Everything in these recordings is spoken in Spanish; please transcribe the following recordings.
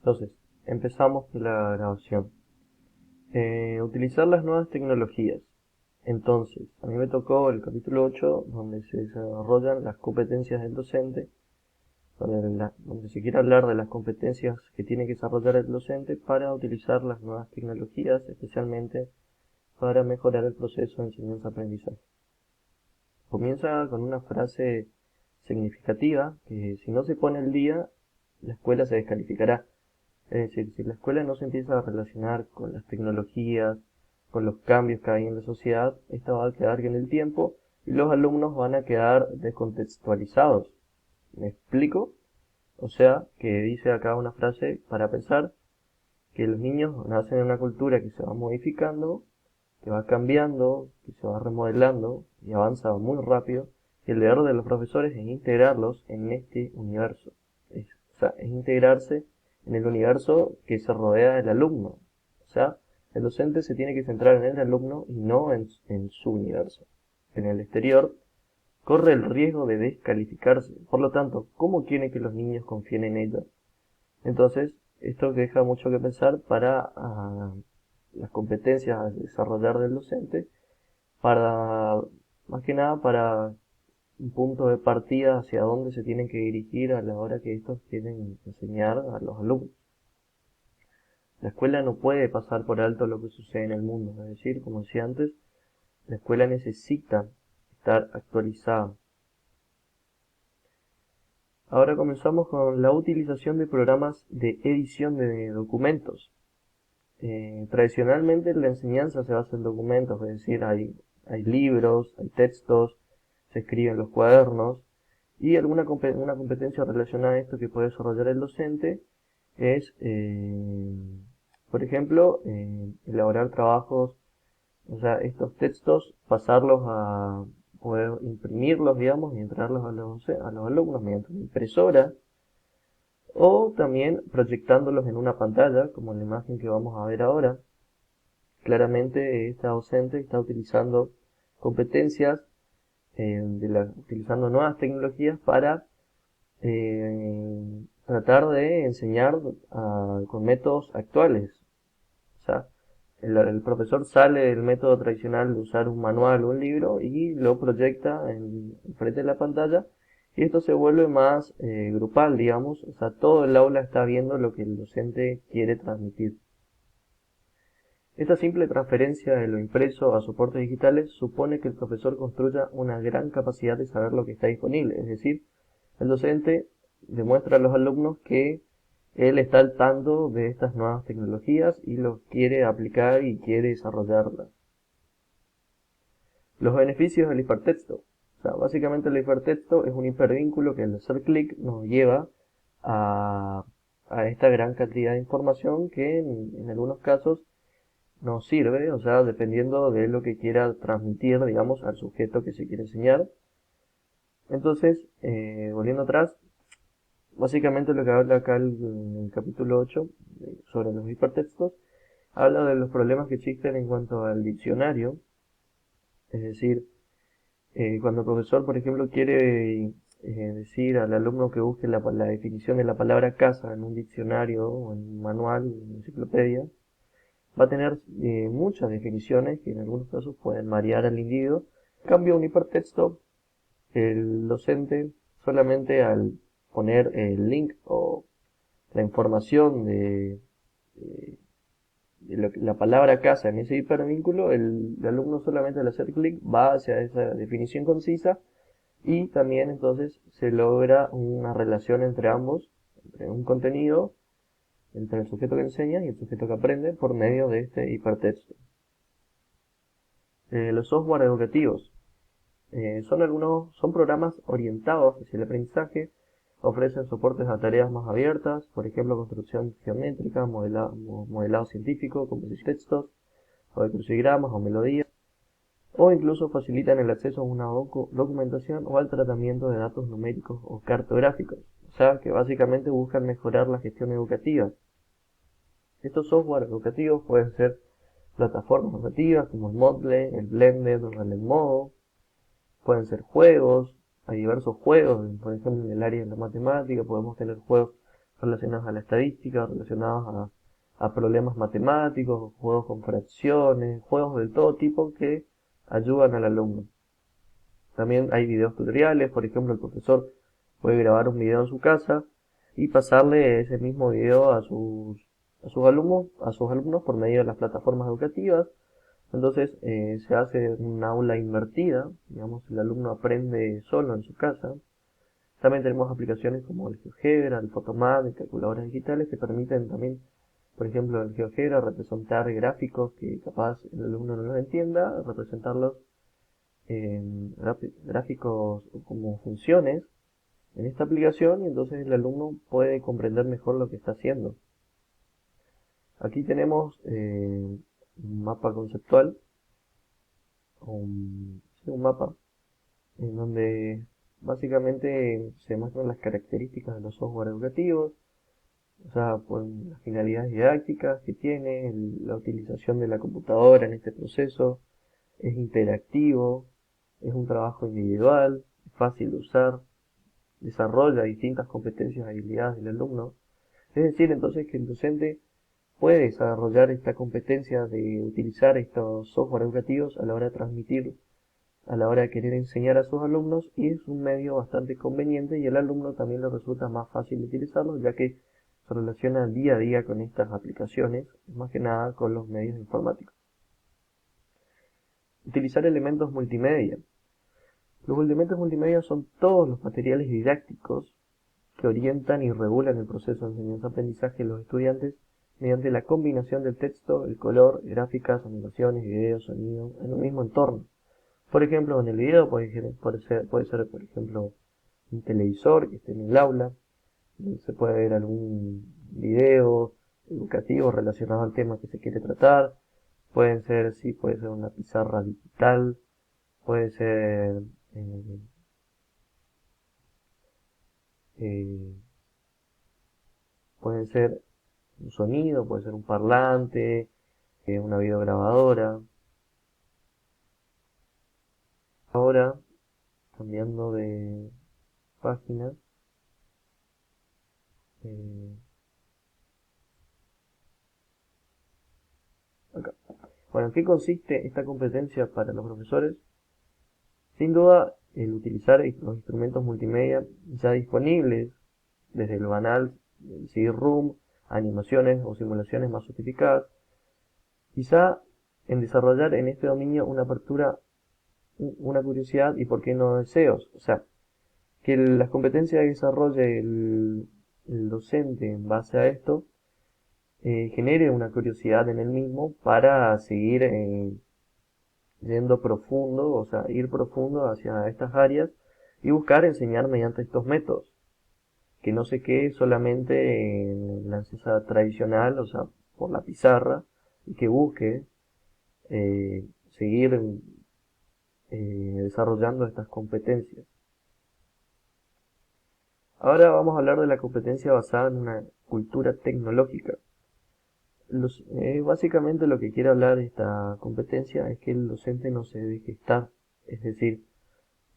Entonces, empezamos la grabación. Utilizar las nuevas tecnologías. Entonces, a mí me tocó el capítulo 8, donde se desarrollan las competencias del docente, donde se quiere hablar de las competencias que tiene que desarrollar el docente para utilizar las nuevas tecnologías, especialmente para mejorar el proceso de enseñanza-aprendizaje. Comienza con una frase significativa, que si no se pone al día, la escuela se descalificará. Es decir, si la escuela no se empieza a relacionar con las tecnologías, con los cambios que hay en la sociedad, esta va a quedar en el tiempo y los alumnos van a quedar descontextualizados. ¿Me explico? O sea, que dice acá una frase para pensar que los niños nacen en una cultura que se va modificando, que va cambiando, que se va remodelando y avanza muy rápido. Y el deber de los profesores es integrarlos en este universo. Es integrarse en el universo que se rodea del alumno. O sea, el docente se tiene que centrar en el alumno y no en su universo. En el exterior corre el riesgo de descalificarse. Por lo tanto, ¿cómo quiere que los niños confíen en ellos? Entonces, esto deja mucho que pensar para las competencias a desarrollar del docente, para, más que nada, para un punto de partida hacia dónde se tienen que dirigir a la hora que estos quieren enseñar a los alumnos. La escuela no puede pasar por alto lo que sucede en el mundo, es decir, como decía antes, la escuela necesita estar actualizada. Ahora comenzamos con la utilización de programas de edición de documentos. Tradicionalmente la enseñanza se basa en documentos, es decir, hay libros, hay textos, se escriben los cuadernos, y una competencia relacionada a esto que puede desarrollar el docente es, por ejemplo, elaborar trabajos, o sea, estos textos, pasarlos a poder imprimirlos, digamos, y entregarlos a los alumnos mediante una impresora, o también proyectándolos en una pantalla, como en la imagen que vamos a ver ahora. Claramente esta docente está utilizando competencias, utilizando nuevas tecnologías para tratar de enseñar con métodos actuales. O sea, el profesor sale del método tradicional de usar un manual o un libro y lo proyecta en frente de la pantalla, y esto se vuelve más grupal, digamos. O sea, todo el aula está viendo lo que el docente quiere transmitir. Esta simple transferencia de lo impreso a soportes digitales supone que el profesor construya una gran capacidad de saber lo que está disponible, es decir, el docente demuestra a los alumnos que él está al tanto de estas nuevas tecnologías y los quiere aplicar y quiere desarrollarlas. Los beneficios del hipertexto. O sea, básicamente el hipertexto es un hipervínculo que al hacer clic nos lleva a, a esta gran cantidad de información que en algunos casos nos sirve, o sea, dependiendo de lo que quiera transmitir, digamos, al sujeto que se quiere enseñar. Entonces, volviendo atrás, básicamente lo que habla acá el capítulo 8 sobre los hipertextos, habla de los problemas que existen en cuanto al diccionario. Es decir, cuando el profesor, por ejemplo, quiere decir al alumno que busque la definición de la palabra casa en un diccionario o en un manual, en una enciclopedia, va a tener muchas definiciones que en algunos casos pueden marear al individuo. En cambio, un hipertexto, el docente solamente al poner el link o la información de la palabra casa en ese hipervínculo, el alumno solamente al hacer clic va hacia esa definición concisa, y también entonces se logra una relación entre ambos, entre un contenido, entre el sujeto que enseña y el sujeto que aprende por medio de este hipertexto. Los software educativos son programas orientados hacia el aprendizaje, ofrecen soportes a tareas más abiertas, por ejemplo construcción geométrica, modelado científico, composición de textos, o de crucigramas o melodías, o incluso facilitan el acceso a una documentación o al tratamiento de datos numéricos o cartográficos, o sea que básicamente buscan mejorar la gestión educativa. Estos software educativos pueden ser plataformas educativas como el Moodle, el Blended o el Edmodo. Pueden ser juegos, hay diversos juegos, por ejemplo en el área de la matemática podemos tener juegos relacionados a la estadística, relacionados a problemas matemáticos, juegos con fracciones, juegos de todo tipo que ayudan al alumno. También hay videos tutoriales, por ejemplo, el profesor puede grabar un video en su casa y pasarle ese mismo video a sus alumnos por medio de las plataformas educativas. Entonces se hace un aula invertida, digamos, el alumno aprende solo en su casa. También tenemos aplicaciones como el GeoGebra, el Photomath, el calculadoras digitales que permiten también, por ejemplo, el GeoGebra representar gráficos que capaz el alumno no los entienda, representarlos en gráficos como funciones en esta aplicación y entonces el alumno puede comprender mejor lo que está haciendo. Aquí tenemos un mapa conceptual, un mapa en donde básicamente se muestran las características de los software educativos, o sea, pues, las finalidades didácticas que tiene, la utilización de la computadora en este proceso, es interactivo, es un trabajo individual, es fácil de usar, desarrolla distintas competencias y habilidades del alumno. Es decir, entonces que el docente puede desarrollar esta competencia de utilizar estos software educativos a la hora de transmitir, a la hora de querer enseñar a sus alumnos, y es un medio bastante conveniente y al alumno también le resulta más fácil utilizarlo ya que se relaciona día a día con estas aplicaciones, más que nada con los medios informáticos. Utilizar elementos multimedia. Los elementos multimedia son todos los materiales didácticos que orientan y regulan el proceso de enseñanza-aprendizaje de los estudiantes mediante la combinación del texto, el color, gráficas, animaciones, videos, sonido, en un mismo entorno. Por ejemplo, en el video puede ser, por ejemplo, un televisor que esté en el aula, se puede ver algún video educativo relacionado al tema que se quiere tratar, puede ser una pizarra digital, puede ser eh, eh, puede ser un sonido, puede ser un parlante, una videograbadora. Ahora, cambiando de página, eh, acá. Bueno, ¿en qué consiste esta competencia para los profesores? Sin duda, el utilizar los instrumentos multimedia ya disponibles, desde el banal CD-ROOM, animaciones o simulaciones más sofisticadas, quizá en desarrollar en este dominio una apertura, una curiosidad y por qué no deseos. O sea, que las competencias que desarrolle el docente en base a esto genere una curiosidad en el mismo para seguir yendo profundo, o sea, ir profundo hacia estas áreas y buscar enseñar mediante estos métodos, que no se quede solamente en la enseñanza tradicional, o sea, por la pizarra, y que busque seguir desarrollando estas competencias. Ahora vamos a hablar de la competencia basada en una cultura tecnológica. Básicamente lo que quiere hablar esta competencia es que el docente no se deje estar, es decir,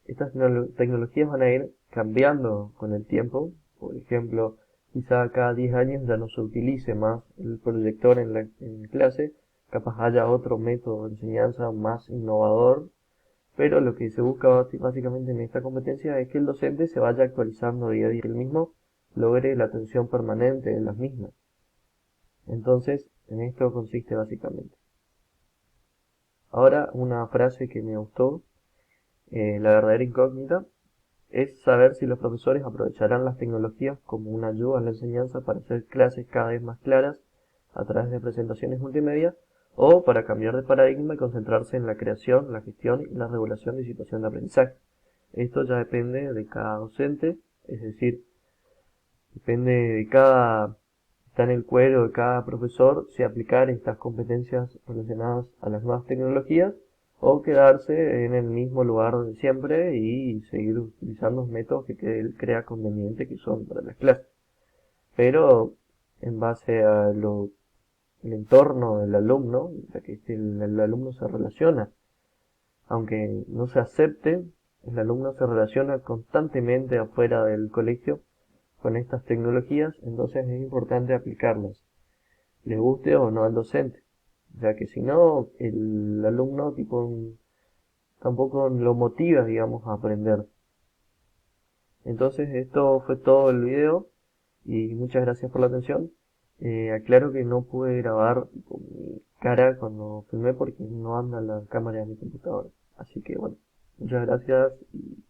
estas tecnologías van a ir cambiando con el tiempo. Por ejemplo, quizá cada 10 años ya no se utilice más el proyector en clase, capaz haya otro método de enseñanza más innovador, pero lo que se busca básicamente en esta competencia es que el docente se vaya actualizando día a día, que el mismo logre la atención permanente de las mismas. Entonces, en esto consiste básicamente. Ahora, una frase que me gustó, la verdadera incógnita, es saber si los profesores aprovecharán las tecnologías como una ayuda a la enseñanza para hacer clases cada vez más claras a través de presentaciones multimedia o para cambiar de paradigma y concentrarse en la creación, la gestión y la regulación de situación de aprendizaje. Esto ya depende de cada docente, es decir, depende de cada, está en el cuero de cada profesor si aplicar estas competencias relacionadas a las nuevas tecnologías o quedarse en el mismo lugar de siempre y seguir utilizando los métodos que él crea conveniente que son para las clases. Pero en base a el entorno del alumno, ya que el alumno se relaciona, aunque no se acepte, el alumno se relaciona constantemente afuera del colegio con estas tecnologías, entonces es importante aplicarlas, le guste o no al docente, ya que si no, el alumno tampoco lo motiva, digamos, a aprender. Entonces esto fue todo el video y muchas gracias por la atención. Aclaro que no pude grabar con mi cara cuando filmé porque no anda la cámara de mi computadora. Así que bueno, muchas gracias y